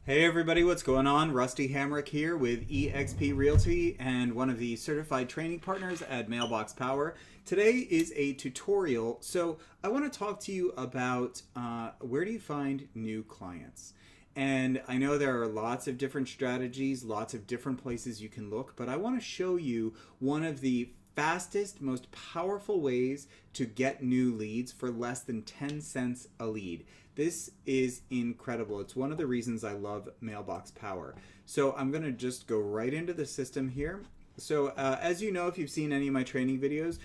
Hey everybody, what's going on? Rusty Hamrick here with eXp Realty and one of the certified training partners at Mailbox Power. Today is a tutorial, so I want to talk to you about where do you find new clients. And I know there are lots of different strategies, lots of different places you can look, but I want to show you one of the fastest, most powerful ways to get new leads for less than 10 cents a lead. This is incredible. It's one of the reasons I love Mailbox Power. So I'm going to just go right into the system here. So as you know, if you've seen any of my training videos,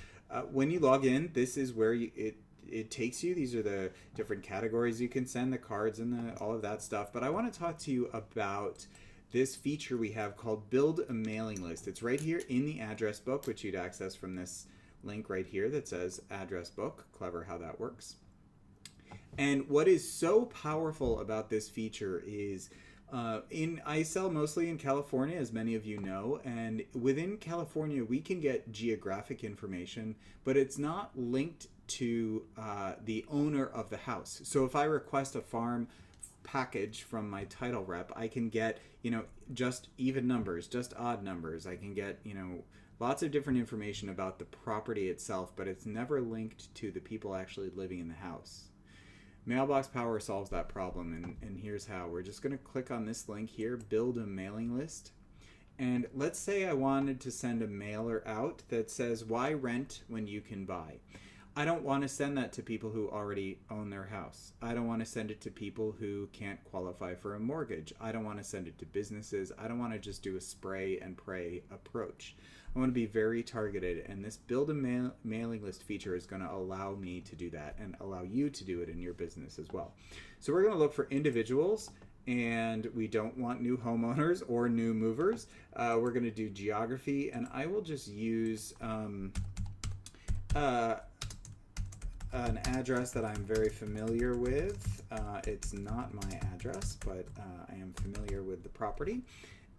when you log in, this is where it takes you. These are the different categories you can send, the cards and all of that stuff. But I want to talk to you about this feature we have called Build a Mailing List. It's right here in the address book, which you'd access from this link right here that says address book. Clever how that works. And what is so powerful about this feature is I sell mostly in California, as many of you know, and within California we can get geographic information, but it's not linked to the owner of the house. So if I request a farm package from my title rep, I can get, just even numbers, just odd numbers. I can get, lots of different information about the property itself, but it's never linked to the people actually living in the house. Mailbox Power solves that problem, and here's how. We're just going to click on this link here, build a mailing list. And let's say I wanted to send a mailer out that says, why rent when you can buy? I don't want to send that to people who already own their house. I don't want to send it to people who can't qualify for a mortgage. I don't want to send it to businesses. I don't want to just do a spray and pray approach. I want to be very targeted, and this build a mailing list feature is going to allow me to do that and allow you to do it in your business as well. So we're going to look for individuals, and we don't want new homeowners or new movers. We're going to do geography, and I will just use an address that I'm very familiar with. It's not my address, but I am familiar with the property.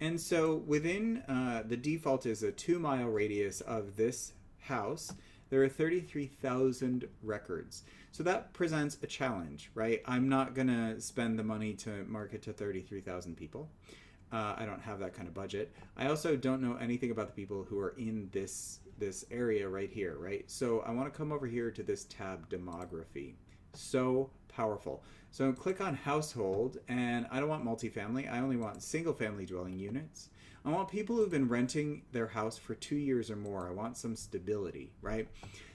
And so within the default is a 2-mile radius of this house. There are 33,000 records. So that presents a challenge, right? I'm not going to spend the money to market to 33,000 people. I don't have that kind of budget. I also don't know anything about the people who are in this area right here, right? So I want to come over here to this tab, demography. So powerful. So click on household, and I don't want multifamily. I only want single family dwelling units. I want people who've been renting their house for 2 years or more. I want some stability, right?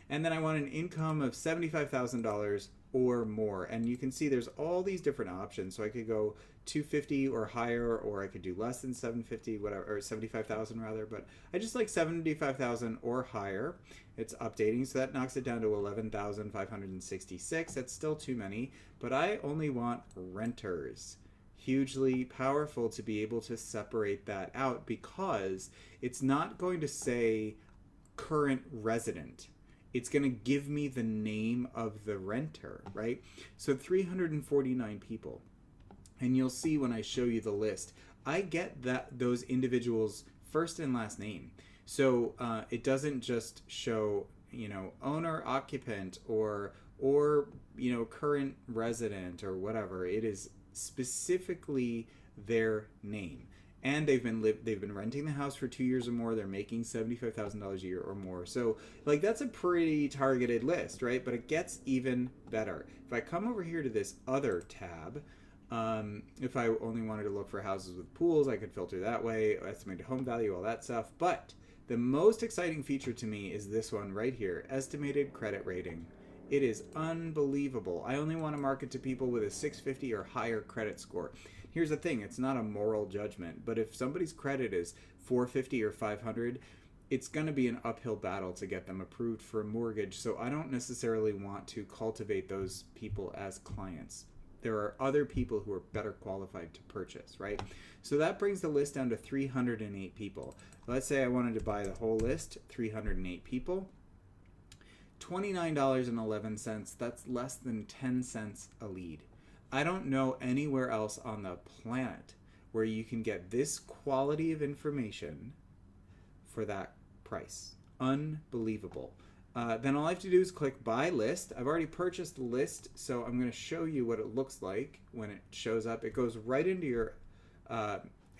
And then I want an income of $75,000 or more. And you can see there's all these different options. So I could go 250 or higher, or I could do less than 750, whatever, or 75,000 rather, but I just like 75,000 or higher. It's updating, so that knocks it down to 11,566. That's still too many, but I only want renters. Hugely powerful to be able to separate that out, because it's not going to say current resident. It's going to give me the name of the renter, right? So 349 people. And you'll see when I show you the list, I get those individuals' first and last name. So it doesn't just show, owner, occupant, or current resident or whatever. It is specifically their name. And they've been renting the house for 2 years or more. They're making $75,000 a year or more. So that's a pretty targeted list, right? But it gets even better. If I come over here to this other tab, if I only wanted to look for houses with pools, I could filter that way, estimated home value, all that stuff. But the most exciting feature to me is this one right here, estimated credit rating. It is unbelievable. I only want to market to people with a 650 or higher credit score. Here's the thing, it's not a moral judgment, but if somebody's credit is 450 or 500, it's going to be an uphill battle to get them approved for a mortgage. So I don't necessarily want to cultivate those people as clients. There are other people who are better qualified to purchase, right? So that brings the list down to 308 people. Let's say I wanted to buy the whole list, 308 people. $29.11, that's less than 10 cents a lead. I don't know anywhere else on the planet where you can get this quality of information for that price. Unbelievable. Then all I have to do is click buy list. I've already purchased the list, so I'm going to show you what it looks like when it shows up. It goes right into your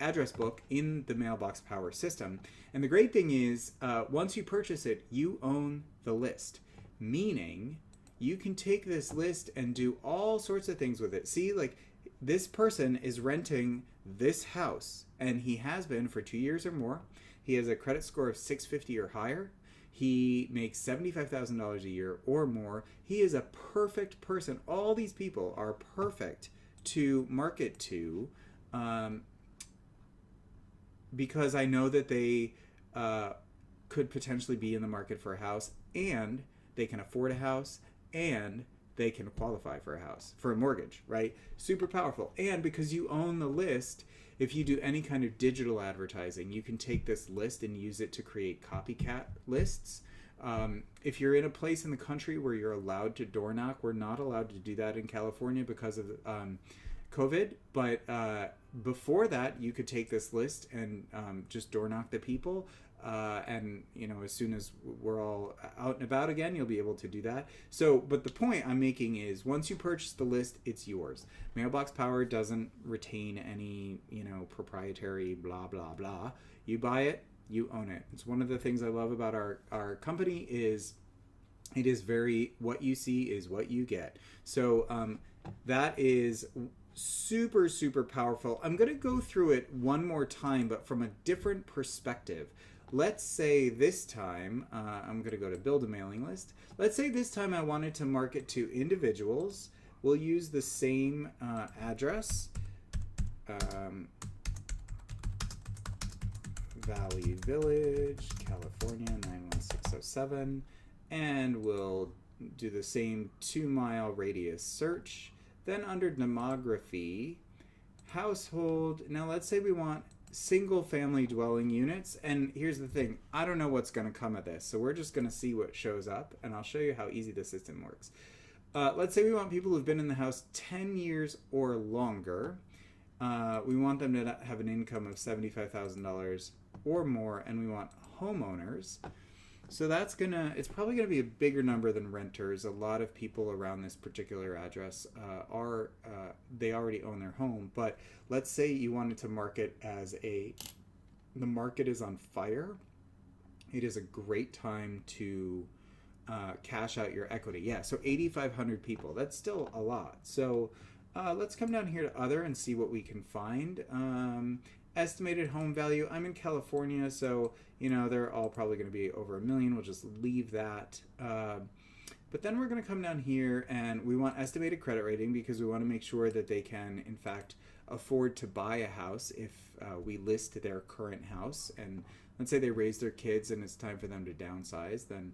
address book in the Mailbox Power system. And the great thing is, once you purchase it, you own the list, meaning you can take this list and do all sorts of things with it. See, like this person is renting this house, and he has been for 2 years or more. He has a credit score of 650 or higher. He makes $75,000 a year or more. He is a perfect person. All these people are perfect to market to, because I know that they could potentially be in the market for a house, and they can afford a house, and they can qualify for a house, for a mortgage, right? Super powerful. And because you own the list, if you do any kind of digital advertising, you can take this list and use it to create copycat lists. If you're in a place in the country where you're allowed to door knock, we're not allowed to do that in California because of COVID. But before that, you could take this list and just door knock the people. And as soon as we're all out and about again, you'll be able to do that. So, but the point I'm making is, once you purchase the list, it's yours. Mailbox Power doesn't retain any, proprietary blah, blah, blah. You buy it, you own it. It's one of the things I love about our company is it is very, what you see is what you get. So that is super, super powerful. I'm going to go through it one more time, but from a different perspective. Let's say this time, I'm going to go to build a mailing list. Let's say this time I wanted to market to individuals. We'll use the same address, Valley Village, California, 91607, and we'll do the same 2-mile radius search. Then under demography, household, now let's say we want single family dwelling units, and here's the thing, I don't know what's going to come of this, so we're just going to see what shows up, and I'll show you how easy the system works. Let's say we want people who've been in the house 10 years or longer. We want them to have an income of $75,000 or more, and we want homeowners. So it's probably going to be a bigger number than renters. A lot of people around this particular address they already own their home. But let's say you wanted to market as the market is on fire. It is a great time to cash out your equity. Yeah, so 8,500 people. That's still a lot. So let's come down here to other and see what we can find. Estimated home value. I'm in California, so they're all probably going to be over $1 million. We'll just leave that. But then we're going to come down here and we want estimated credit rating, because we want to make sure that they can, in fact, afford to buy a house if we list their current house. And let's say they raise their kids and it's time for them to downsize, then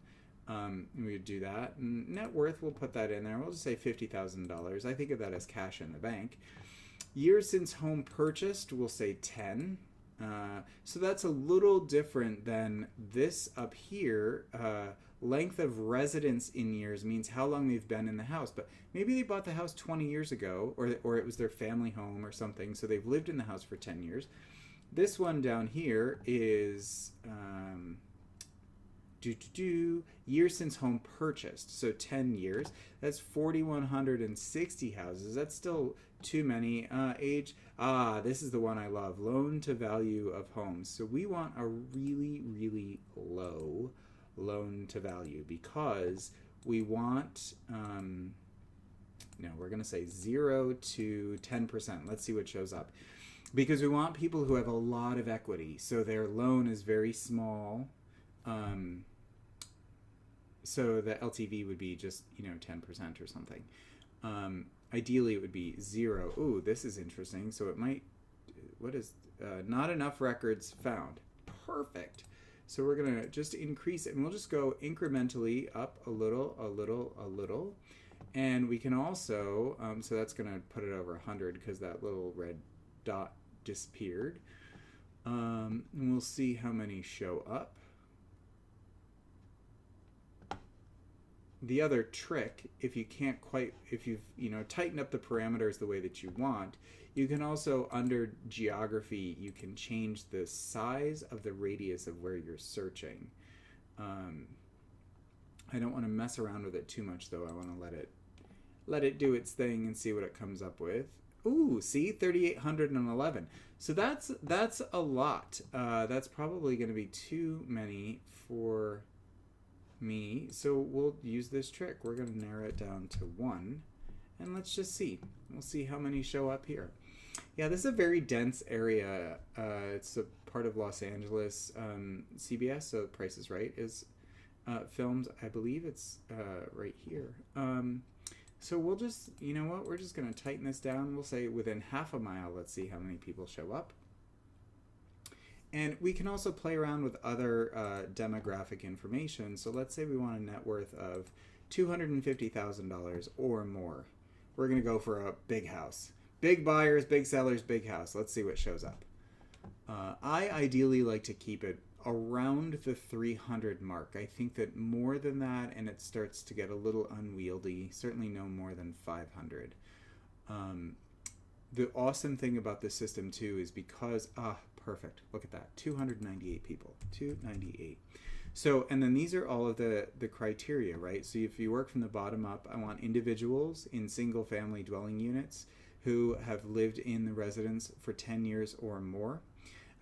we would do that. And net worth, we'll put that in there. We'll just say $50,000. I think of that as cash in the bank. Years since home purchased, we'll say 10. So that's a little different than this up here. Length of residence in years means how long they've been in the house. But maybe they bought the house 20 years ago, or it was their family home or something, so they've lived in the house for 10 years. This one down here is years since home purchased, so 10 years. That's 4,160 houses. That's still too many. Age, this is the one I love, loan to value of homes. So we want a really, really low loan to value, because we want, we're going to say 0 to 10%. Let's see what shows up. Because we want people who have a lot of equity, so their loan is very small. So the LTV would be just 10% or something. Ideally it would be 0. Ooh, this is interesting. So it might, not enough records found. Perfect. So we're gonna just increase it, and we'll just go incrementally up a little, a little, a little. And we can also, so that's gonna put it over 100 because that little red dot disappeared. And we'll see how many show up. The other trick, if you've tightened up the parameters the way that you want, you can also, under geography, you can change the size of the radius of where you're searching. I don't want to mess around with it too much, though. I want to let it do its thing and see what it comes up with. Ooh, see, 3,811. So that's a lot. That's probably going to be too many for me. So we'll use this trick. We're going to narrow it down to one, and let's just see. We'll see how many show up here. Yeah, this is a very dense area. It's a part of Los Angeles. CBS, so Price is Right, is filmed. I believe it's right here. So we'll just, you know what, we're just going to tighten this down. We'll say within half a mile, let's see how many people show up. And we can also play around with other demographic information. So let's say we want a net worth of $250,000 or more. We're going to go for a big house. Big buyers, big sellers, big house. Let's see what shows up. I ideally like to keep it around the 300 mark. I think that more than that, and it starts to get a little unwieldy, certainly no more than 500. The awesome thing about this system too is because, perfect, look at that, 298 people, 298. So, and then these are all of the criteria, right? So if you work from the bottom up, I want individuals in single family dwelling units who have lived in the residence for 10 years or more.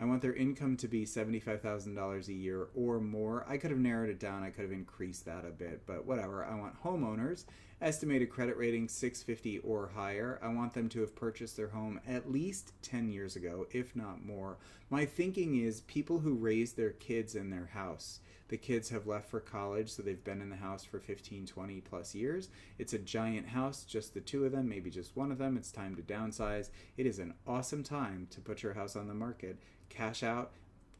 I want their income to be $75,000 a year or more. I could have narrowed it down. I could have increased that a bit, but whatever. I want homeowners, estimated credit rating 650 or higher. I want them to have purchased their home at least 10 years ago, if not more. My thinking is people who raise their kids in their house. The kids have left for college, so they've been in the house for 15, 20 plus years. It's a giant house, just the two of them, maybe just one of them. It's time to downsize. It is an awesome time to put your house on the market. Cash out,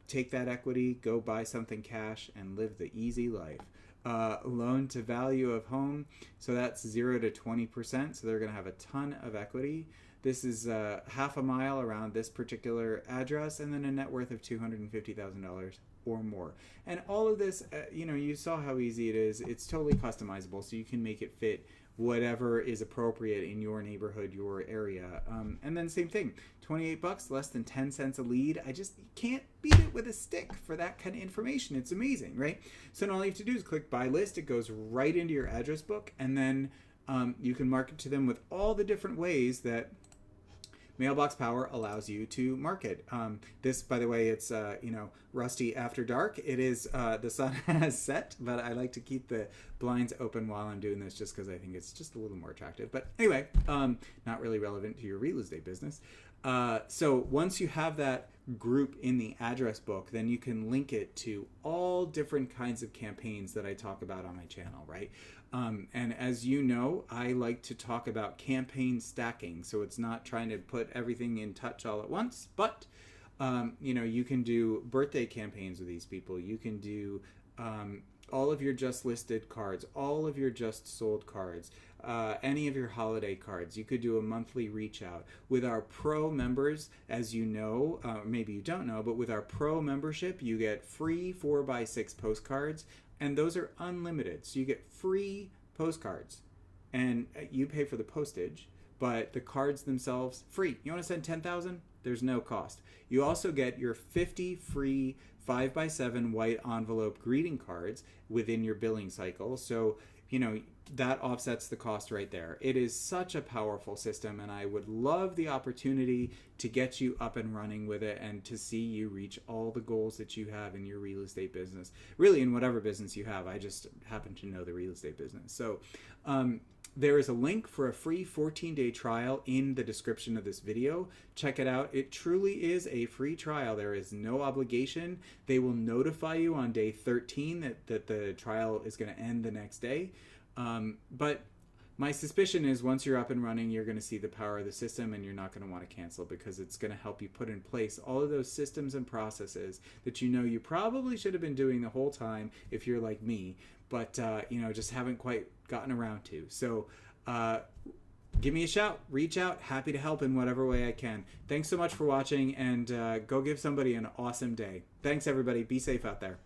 take that equity, go buy something cash, and live the easy life. Loan to value of home, so that's 0 to 20%, so they're going to have a ton of equity. This is half a mile around this particular address, and then a net worth of $250,000 or more. And all of this, you saw how easy it is. It's totally customizable, so you can make it fit whatever is appropriate in your neighborhood, your area. And then same thing, 28 bucks, less than 10 cents a lead. I just can't beat it with a stick for that kind of information. It's amazing, right? So all you have to do is click buy list. It goes right into your address book, and then you can market to them with all the different ways that Mailbox Power allows you to market. This, by the way, it's rusty after dark. It is the sun has set, but I like to keep the blinds open while I'm doing this just because I think it's just a little more attractive. But anyway, not really relevant to your real estate business. So once you have that group in the address book, then you can link it to all different kinds of campaigns that I talk about on my channel, right? And as you know, I like to talk about campaign stacking. So it's not trying to put everything in touch all at once, but you can do birthday campaigns with these people. You can do all of your just listed cards, all of your just sold cards, any of your holiday cards. You could do a monthly reach out. With our pro members, as you know, maybe you don't know, but with our pro membership, you get free 4x6 postcards, and those are unlimited. So you get free postcards, and you pay for the postage, but the cards themselves, free. You want to send 10,000? There's no cost. You also get your 50 free 5x7 white envelope greeting cards within your billing cycle. So, that offsets the cost right there. It is such a powerful system, and I would love the opportunity to get you up and running with it and to see you reach all the goals that you have in your real estate business. Really, in whatever business you have. I just happen to know the real estate business. So, there is a link for a free 14-day trial in the description of this video. Check it out. It truly is a free trial. There is no obligation. They will notify you on day 13 that the trial is going to end the next day. But my suspicion is once you're up and running, you're going to see the power of the system, and you're not going to want to cancel because it's going to help you put in place all of those systems and processes that you probably should have been doing the whole time if you're like me, but just haven't quite gotten around to. So give me a shout, reach out, happy to help in whatever way I can. Thanks so much for watching, and go give somebody an awesome day. Thanks everybody. Be safe out there.